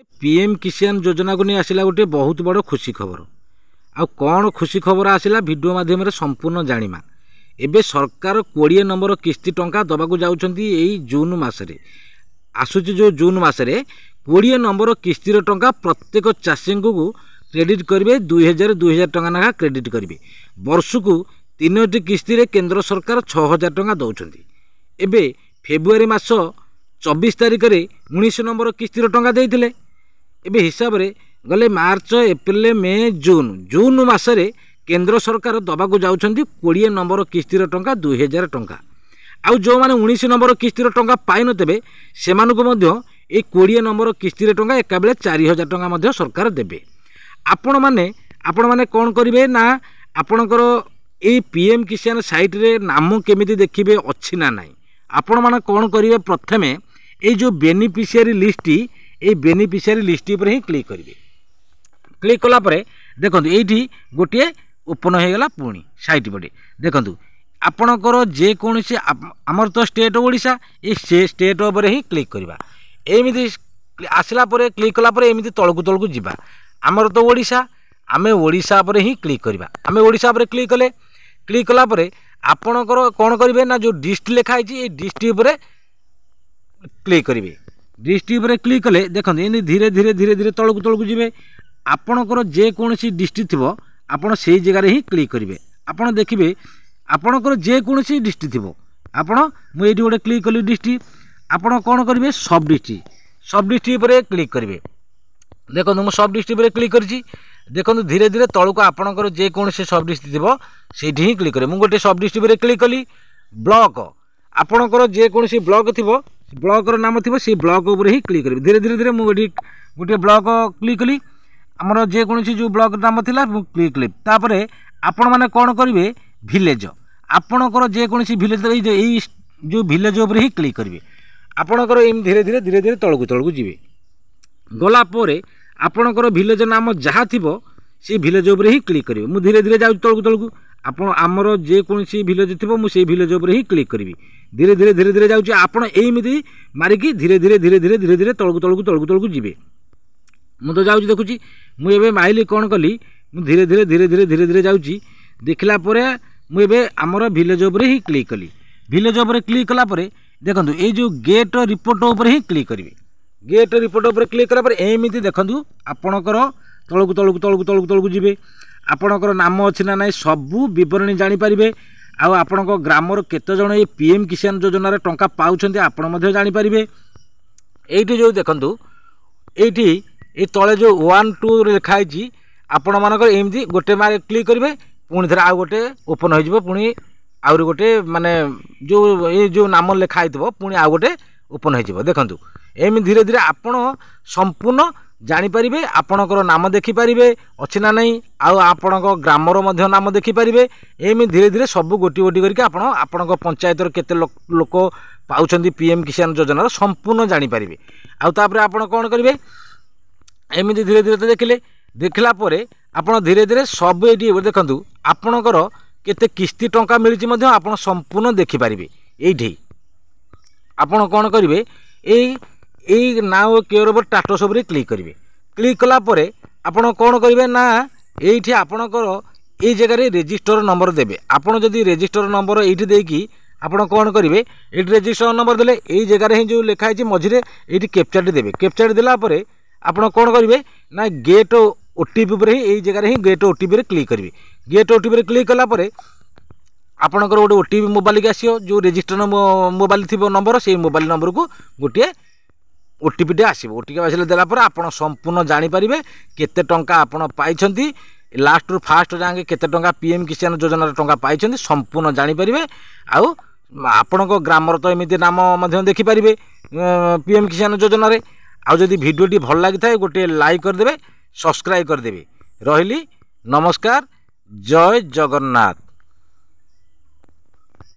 PM किसान योजना को नहीं आसला गोटे बहुत बड़ खुशी खबर। आ कौन खुशी खबर आसला वीडियो माध्यम संपूर्ण जानिमा। एबे सरकार 20 नंबर किस्ती टंका दबाक जाउछंती एई जून मासरे आसुची जो जून मासरे 20 नंबर किस्तीर टंका प्रत्येक चाषी को क्रेडिट करेंगे 2000 टंका नाखा क्रेडिट करेंगे। वर्ष को 3टी किस्ती रे केंद्र सरकार 6000 टंका दौरान। एबे फेब्रुआरी मास 24 तारिख में 19 नंबर किस्तीर टंका देइथिले। एबे हिसाब रे गले मार्च एप्रिल मे जून मासरे केंद्र सरकार दबाक जाउछंती 20 नंबर किस्तीर टंका 2000 टंका। आउ जो माने 19 नंबर किस्तीर टंका पाइ नतेबे सेमानको मध्य ए 20 नंबर किस्तीर टंका एका बेले 4000 टंका मध्य सरकार देबे। आपण माने कौन करेंगे ना आपणकर ये पीएम किसान साइट रे नाम केमिति देखिए अच्छी ना नाई। आपण माने कौन करेंगे प्रथमे ये जो बेनिफिशियरी लिस्ट ये बेनिफिशियरी लिस्ट पर ही क्लिक करेंगे। क्लिक कला परे देखो ये गोटे ओपन हो गला पुणी साइट पटे देखो आपणकर जेकोसी आमर तो स्टेट ओडिशा ये स्टेट उपर ही क्लिक करवा। एमती आसला क्लिक कला एमती तलकू तलकू जीवा आमर तो ओडिशा आमे ओडिशा पर ही क्लिक करवा। आमे ओडिशा पर क्लिक कले क्लिक कला परे आपणकर कौन करेंगे ना जो डिस्ट्रिक्ट लिखाई ये डिस्ट्रिक्ट पर क्लिक करेंगे। डिस्ट्रिक्ट पर क्लिक कले देखो ये धीरे धीरे धीरे धीरे तलकू तलकू जीवे। आपणकर जेकोसी डिस्ट्रिक्ट थी आपड़ से जगार ही क्लिक करेंगे। आपड़ देखिए आपणकर जेकोसी डिस्ट्रिक्ट थी आपड़ मुझे गोटे क्लिक कली डिस्ट्रिक्ट आपड़ कौन करेंगे सब डिस्ट्रिक्ट पर क्लिक करेंगे। देखो मुझे सब डिस्ट्रिक्ट पर क्लिक करी देखो धीरे धीरे तलक आपणकर जेकोसी सब डिस्ट्रिक्ट थी से ही क्लिक करेंगे। मुझे गोटे सब डिस्ट्रिक्ट पर क्लिक कली ब्लॉक आपणकर जेकोसी ब्लॉक थी ब्लॉक नाम थी से ब्लॉक उपर ही क्लिक करेंगे। धीरे धीरे धीरे मुझे गोटे ब्लॉक क्लिक कली आमर जेकोसी जो ब्लॉक नाम था क्लिक कली तापर आपण मैंने कौन करेंगे विलेज आपणकर जेकोसी विलेज यही जो विलेज उपर ही क्लिक करेंगे। आपणकर धीरे धीरे धीरे धीरे तलकू तलकू जी गलापर आपणकर विलेज नाम जहाँ थी से विलेज उपर ही क्लिक करेंगे। मुझे धीरे धीरे जाऊँ तलकू तलकू आप आमर जेकोसी विलेज थी मुझे विलेज उपर ही क्लिक करी धीरे धीरे धीरे धीरे जाऊँ आपड़ एमती मारिकी धीरे धीरे धीरे धीरे धीरे धीरे तलकू तलकू तलकू तलकू जी मुझे तो जाऊँ देखुची मुझे माइली कौन कली धीरे धीरे धीरे धीरे धीरे धीरे जाऊँ देखला मुझे आमर विलेज उपर ही क्लिक कली। विलेज उपर क्लिक कला देखो ये जो गेट रिपोर्ट उपर ही क्लिक करेंगे। गेट रिपोर्ट उपर क्लिक कला एमती देखूँ आपणकर तलकू तलकू तलकू तलकू तलकू जी आपणकर नाम अच्छी ना ना सबू बरणी जानीपारे। आपण ग्रामर केते जण ये पीएम किसान योजना टंका पाउछन्ते आपण जानीपारे। ये जो देखूँ ये तले जो 1 2 लिखाई आपण मानकर एमती गोटे मारे क्लिक करेंगे पुणी थे आउ गोटे ओपन हो पुणी आउरी गोटे माने जो नाम लिखाई पुणी आउ गोटे ओपन हो देखूँ एम धीरे धीरे आपण संपूर्ण जानीपारे। आपणकर नाम देखिपारे अच्छी ना नहीं आपण ग्रामर नाम देखिपारे। एम धीरे धीरे सब गोटी गोटी करके आपण पंचायतर केते लोक पाउछन्ती पीएम किसान योजना संपूर्ण जानीपारे। आउे आपण कौन करेंगे एमती धीरे धीरे देखिले देखला आप धीरे धीरे सब ये देखूँ आपणकर केते किस्ती टंका मिली आप संपूर्ण देखिपारे। ये आपड़ कौन करेंगे यही नाउ केयर ओवर स्टाटस उपर क्लिक करेंगे। क्लिक कला आपड़ कौन करेंगे ना ये आपणकर ये जगह रेजिस्टर नंबर देवे। आपड़ जदि रेजिस्टर नंबर ये देकी आपड़ कौन करेंगे ये रेजिस्टर नंबर देले यही जगह ही जो लिखाई मझे ये कैप्चाटी देवे। कैप्चाटी देलापर आपड़ कौन करेंगे ना गेट ओटीपी पर ही यही जगह ही गेट ओटीपी क्लिक करेंगे। गेट ओटीपी क्लिक कलापर आपणकर गोटे ओटीपी मोबाइल के आसो जो रेजिस्टर मोबाइल थी नंबर से मोबाइल नंबर को गोटे ओटीपी टे आसो। ओटीपी आसले देलापर आप संपूर्ण जानीपारे केते टंका आपण पाइछन्ती लास्ट रु फास्ट जाके केते टंका पीएम किसान योजना टंका पाइछन्ती संपूर्ण जानीपारे। आउ आपण ग्रामर तो एमती नाम देखिपारे पीएम किसान योजना रे। आउ जदि भिडियोटी भल लगी था गोटे लाइक करदे सब्सक्राइब करदे। रहिली नमस्कार जय जगन्नाथ।